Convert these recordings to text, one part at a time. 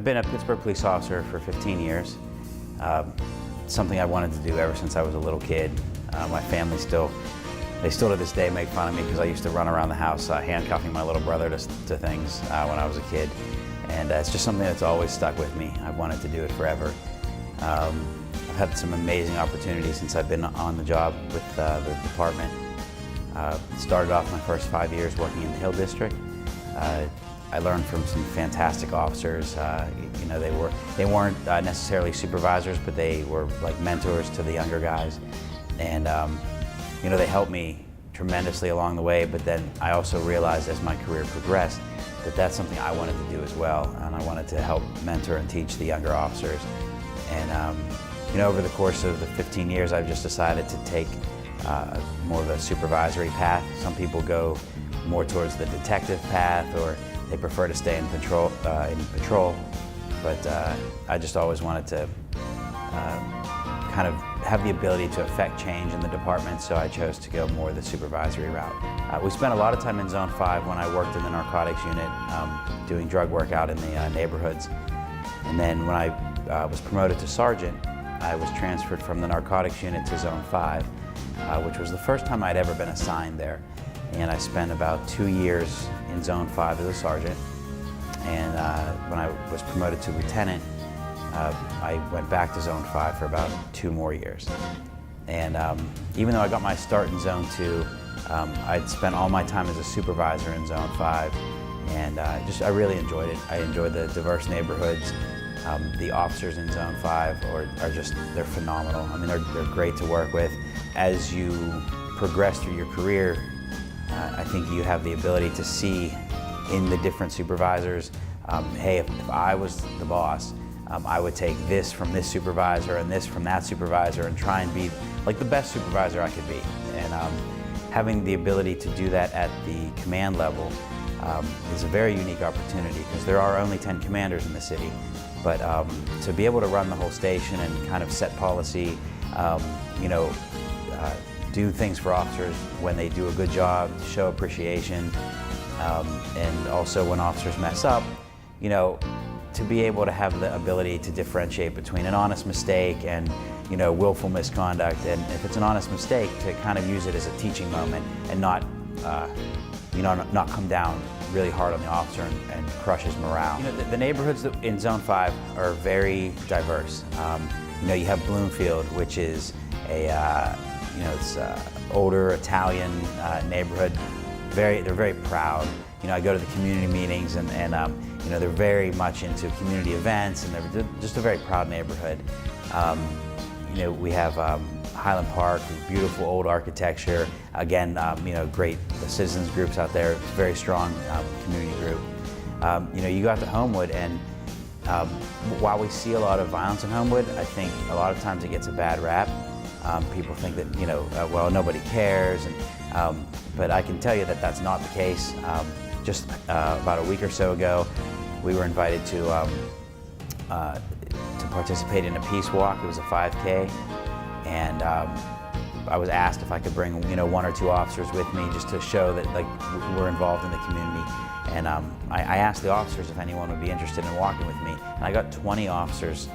I've been a Pittsburgh police officer for 15 years. Something I wanted to do ever since I was a little kid. My family they still to this day make fun of me because I used to run around the house handcuffing my little brother to things when I was a kid. And it's just something that's always stuck with me. I've wanted to do it forever. I've had some amazing opportunities since I've been on the job with the department. Started off my first 5 years working in the Hill District. I learned from some fantastic officers. You know, they weren't necessarily supervisors, but they were like mentors to the younger guys. And you know, they helped me tremendously along the way, but then I also realized as my career progressed that that's something I wanted to do as well, and I wanted to help mentor and teach the younger officers. And you know, over the course of the 15 years, I've just decided to take more of a supervisory path. Some people go more towards the detective path, or they prefer to stay in patrol. But I just always wanted to kind of have the ability to affect change in the department, so I chose to go more the supervisory route. We spent a lot of time in Zone 5 when I worked in the narcotics unit, doing drug work out in the neighborhoods. And then when I was promoted to sergeant, I was transferred from the narcotics unit to Zone 5, which was the first time I'd ever been assigned there. And I spent about 2 years in Zone 5 as a sergeant. And when I was promoted to lieutenant, I went back to Zone 5 for about 2 more years. And even though I got my start in Zone 2, I'd spent all my time as a supervisor in Zone 5. And I really enjoyed it. I enjoyed the diverse neighborhoods. The officers in Zone 5 they're phenomenal. I mean, they're great to work with. As you progress through your career, I think you have the ability to see in the different supervisors, hey, if I was the boss, I would take this from this supervisor and this from that supervisor and try and be like the best supervisor I could be. And having the ability to do that at the command level is a very unique opportunity, because there are only 10 commanders in the city. But to be able to run the whole station and kind of set policy, you know, do things for officers when they do a good job, to show appreciation, and also when officers mess up, you know, to be able to have the ability to differentiate between an honest mistake and, you know, willful misconduct. And if it's an honest mistake, to kind of use it as a teaching moment and not, you know, not come down really hard on the officer and crush his morale. You know, the neighborhoods in Zone 5 are very diverse. You know, you have Bloomfield, which is a, you know, it's older Italian neighborhood. They're very proud. You know, I go to the community meetings and you know, they're very much into community events, and they're just a very proud neighborhood. You know, we have Highland Park, beautiful old architecture. Again, you know, great citizens groups out there, very strong community group. You know, you go out to Homewood, and while we see a lot of violence in Homewood, I think a lot of times it gets a bad rap. People think that, you know, well, nobody cares, and, but I can tell you that that's not the case. Just about a week or so ago, we were invited to participate in a peace walk. It was a 5K, and I was asked if I could bring, you know, 1 or 2 officers with me, just to show that, like, we're involved in the community. And I asked the officers if anyone would be interested in walking with me, and I got 20 officers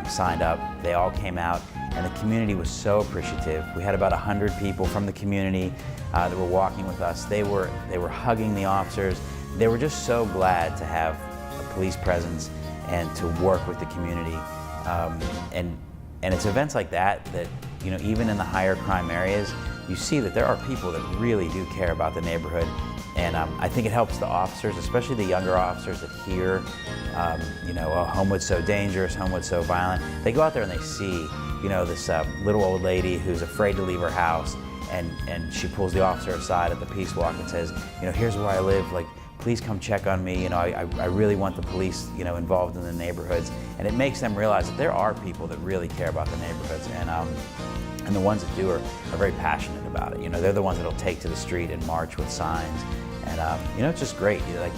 signed up. They all came out, and the community was so appreciative. We had about 100 people from the community that were walking with us. They were hugging the officers. They were just so glad to have a police presence and to work with the community. And it's events like that, you know, even in the higher crime areas, you see that there are people that really do care about the neighborhood. And I think it helps the officers, especially the younger officers that hear, you know, oh, Homewood's so dangerous, Homewood's so violent. They go out there and they see, you know, this little old lady who's afraid to leave her house, and she pulls the officer aside at the peace walk and says, you know, here's where I live, like, please come check on me. You know, I really want the police, you know, involved in the neighborhoods. And it makes them realize that there are people that really care about the neighborhoods, and the ones that do are very passionate about it. You know, they're the ones that'll take to the street and march with signs. And you know, it's just great. Like,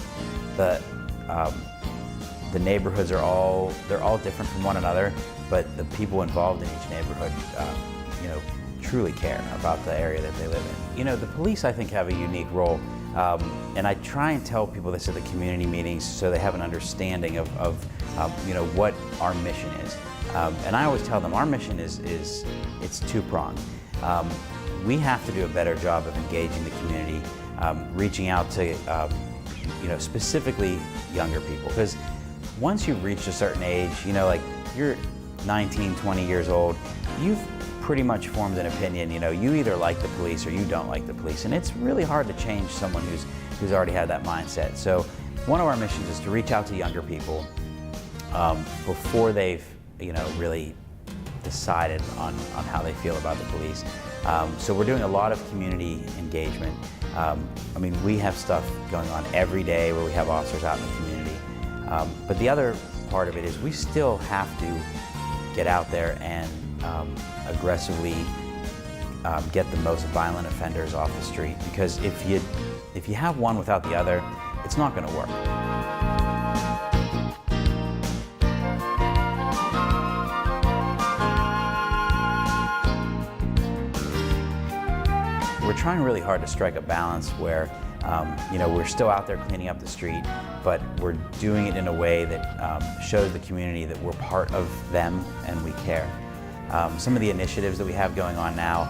the neighborhoods they're all different from one another, but the people involved in each neighborhood, you know, truly care about the area that they live in. the police, I think, have a unique role. And I try and tell people this at the community meetings so they have an understanding of what our mission is. And I always tell them our mission is it's two-pronged. We have to do a better job of engaging the community, reaching out to specifically younger people. Because once you've reached a certain age, like you're 19, 20 years old, you've pretty much formed an opinion. You either like the police or you don't like the police, and it's really hard to change someone who's already had that mindset. So one of our missions is to reach out to younger people before they've really decided on how they feel about the police. So we're doing a lot of community engagement. We have stuff going on every day where we have officers out in the community. But the other part of it is we still have to get out there and aggressively get the most violent offenders off the street, because if you have one without the other, it's not going to work. We're trying really hard to strike a balance where we're still out there cleaning up the street, but we're doing it in a way that shows the community that we're part of them and we care. Some of the initiatives that we have going on now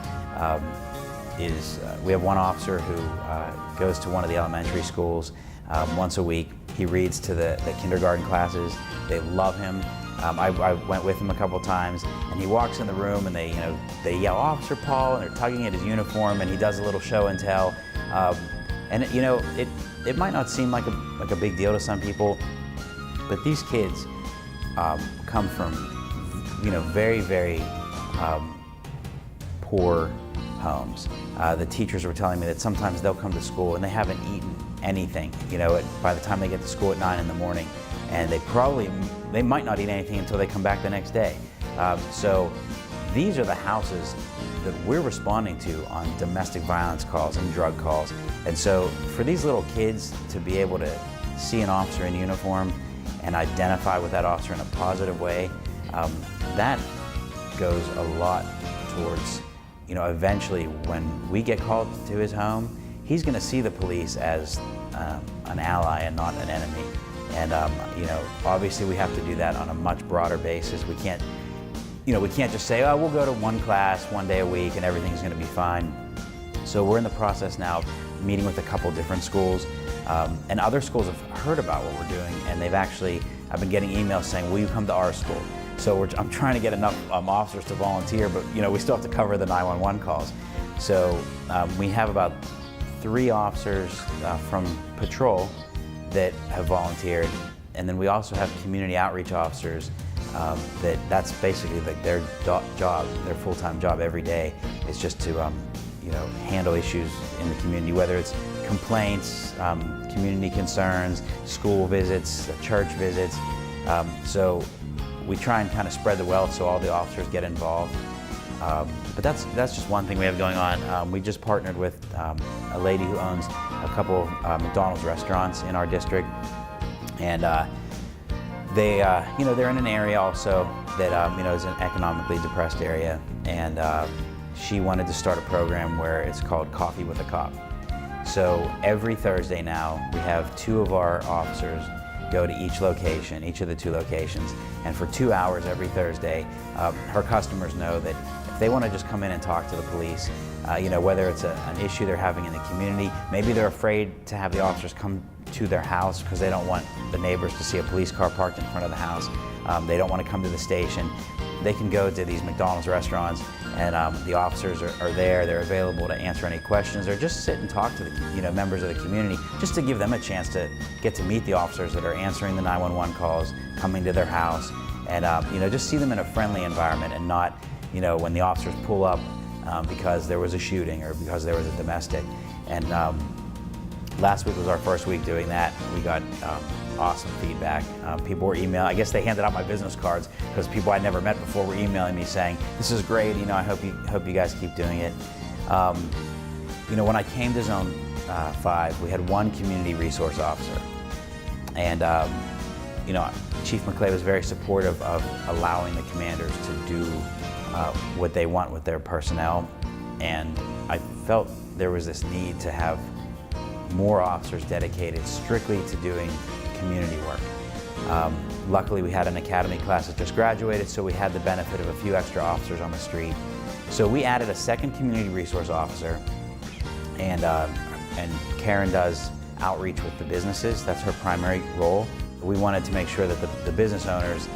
is we have one officer who goes to one of the elementary schools once a week. He reads to the kindergarten classes. They love him. I went with him a couple times, and he walks in the room and they yell, "Officer Paul," and they're tugging at his uniform, and he does a little show and tell. And it might not seem like a big deal to some people, but these kids come from very, very poor homes. The teachers were telling me that sometimes they'll come to school and they haven't eaten anything, by the time they get to school at 9 in the morning, and they might not eat anything until they come back the next day. So these are the houses that we're responding to on domestic violence calls and drug calls. And so for these little kids to be able to see an officer in uniform and identify with that officer in a positive way, that goes a lot towards, eventually when we get called to his home, he's going to see the police as an ally and not an enemy. And obviously we have to do that on a much broader basis. We can't just say, oh, we'll go to one class one day a week and everything's going to be fine. So we're in the process now of meeting with a couple different schools, and other schools have heard about what we're doing, and I've been getting emails saying, will you come to our school? So I'm trying to get enough officers to volunteer, but we still have to cover the 911 calls. So we have about 3 officers from patrol that have volunteered, and then we also have community outreach officers that's basically their job, their full-time job every day is just to handle issues in the community, whether it's complaints, community concerns, school visits, church visits. So we try and kind of spread the wealth so all the officers get involved. But that's just one thing we have going on. We just partnered with a lady who owns a couple of McDonald's restaurants in our district, and they're in an area also that is an economically depressed area, and she wanted to start a program where it's called Coffee with a Cop. So every Thursday now, we have 2 of our officers go to each of the 2 locations, and for 2 hours every Thursday, her customers know that if they want to just come in and talk to the police, whether it's an issue they're having in the community, maybe they're afraid to have the officers come to their house because they don't want the neighbors to see a police car parked in front of the house. They don't want to come to the station. They can go to these McDonald's restaurants, and the officers are there. They're available to answer any questions, or just sit and talk to the members of the community, just to give them a chance to get to meet the officers that are answering the 911 calls, coming to their house, and just see them in a friendly environment, and not when the officers pull up because there was a shooting or because there was a domestic. And last week was our first week doing that. We got awesome feedback. People were emailing. I guess they handed out my business cards because people I'd never met before were emailing me saying, "This is great. I hope you guys keep doing it." When I came to Zone 5, we had 1 community resource officer, and Chief McClay was very supportive of allowing the commanders to do what they want with their personnel, and I felt there was this need to have more officers dedicated strictly to doing community work. Luckily, we had an academy class that just graduated, so we had the benefit of a few extra officers on the street. So we added a second community resource officer, and Karen does outreach with the businesses. That's her primary role. We wanted to make sure that the business owners,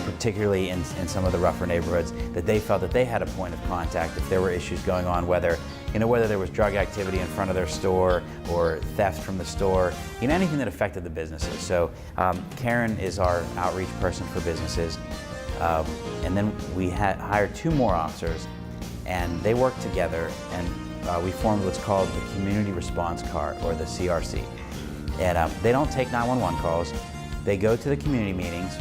particularly in some of the rougher neighborhoods, that they felt that they had a point of contact if there were issues going on, whether there was drug activity in front of their store or theft from the store, anything that affected the businesses. So Karen is our outreach person for businesses. And then we hired 2 more officers, and they worked together, and we formed what's called the Community Response Card, or the CRC. And they don't take 911 calls. They go to the community meetings,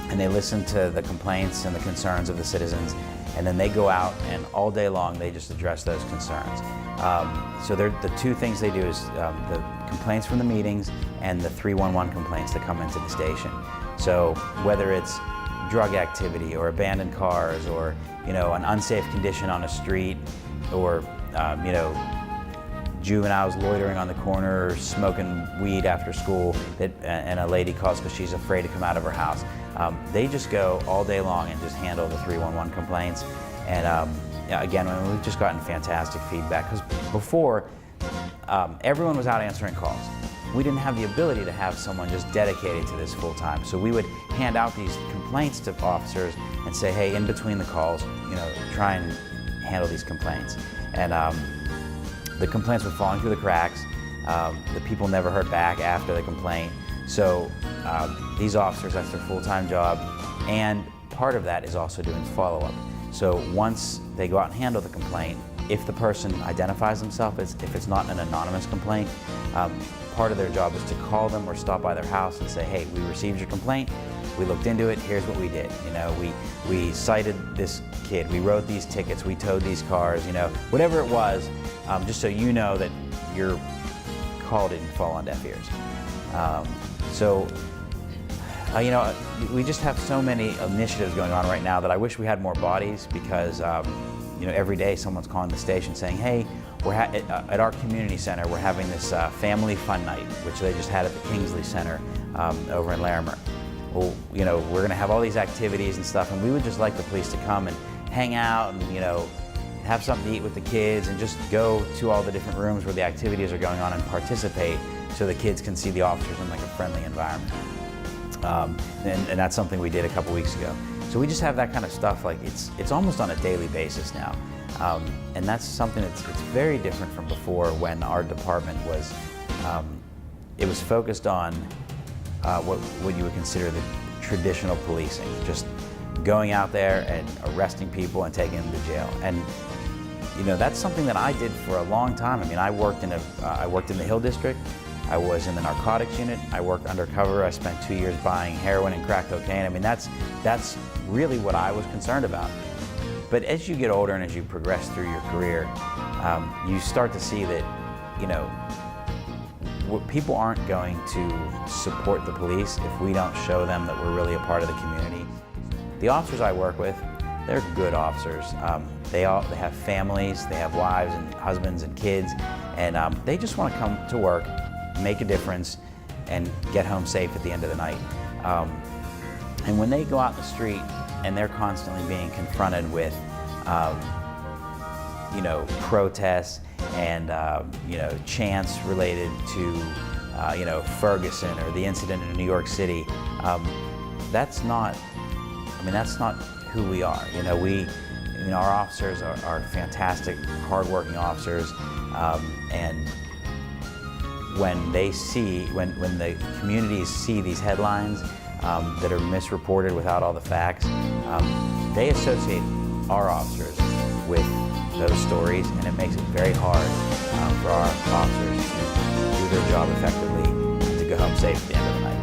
and they listen to the complaints and the concerns of the citizens, and then they go out, and all day long they just address those concerns. So the 2 things they do is the complaints from the meetings and the 311 complaints that come into the station. So whether it's drug activity or abandoned cars or an unsafe condition on a street, or juveniles loitering on the corner or smoking weed after school, and a lady calls because she's afraid to come out of her house. They just go all day long and just handle the 311 complaints. And again, we've just gotten fantastic feedback, because before, everyone was out answering calls. We didn't have the ability to have someone just dedicated to this full time. So we would hand out these complaints to officers and say, hey, in between the calls, try and handle these complaints. And the complaints were falling through the cracks. The people never heard back after the complaint. So these officers, that's their full-time job. And part of that is also doing follow-up. So once they go out and handle the complaint, if the person identifies themselves, if it's not an anonymous complaint, part of their job is to call them or stop by their house and say, hey, we received your complaint, we looked into it, here's what we did. We cited this kid, we wrote these tickets, we towed these cars, whatever it was, just so you know that your call didn't fall on deaf ears. We just have so many initiatives going on right now that I wish we had more bodies, because every day someone's calling the station saying, hey, we're at our community center, we're having this family fun night, which they just had at the Kingsley Center over in Larimer. Well, we're going to have all these activities and stuff, and we would just like the police to come and hang out and, have something to eat with the kids, and just go to all the different rooms where the activities are going on and participate, so the kids can see the officers in like a friendly environment. And that's something we did a couple weeks ago. So we just have that kind of stuff, like it's almost on a daily basis now. And that's something it's very different from before, when our department was, it was focused on what you would consider the traditional policing, just going out there and arresting people and taking them to jail. And that's something that I did for a long time. I mean, I worked in the Hill District. I was in the narcotics unit. I worked undercover. I spent 2 years buying heroin and crack cocaine. I mean, that's really what I was concerned about. But as you get older and as you progress through your career, you start to see that, people aren't going to support the police if we don't show them that we're really a part of the community. The officers I work with, they're good officers. They have families, they have wives and husbands and kids, and they just want to come to work, make a difference, and get home safe at the end of the night. And when they go out in the street and they're constantly being confronted with, protests and, chants related to, Ferguson or the incident in New York City, that's not who we are. Our officers are fantastic, hardworking officers, and when the communities see these headlines that are misreported without all the facts, they associate our officers with those stories, and it makes it very hard for our officers to do their job effectively and to go home safe at the end of the night.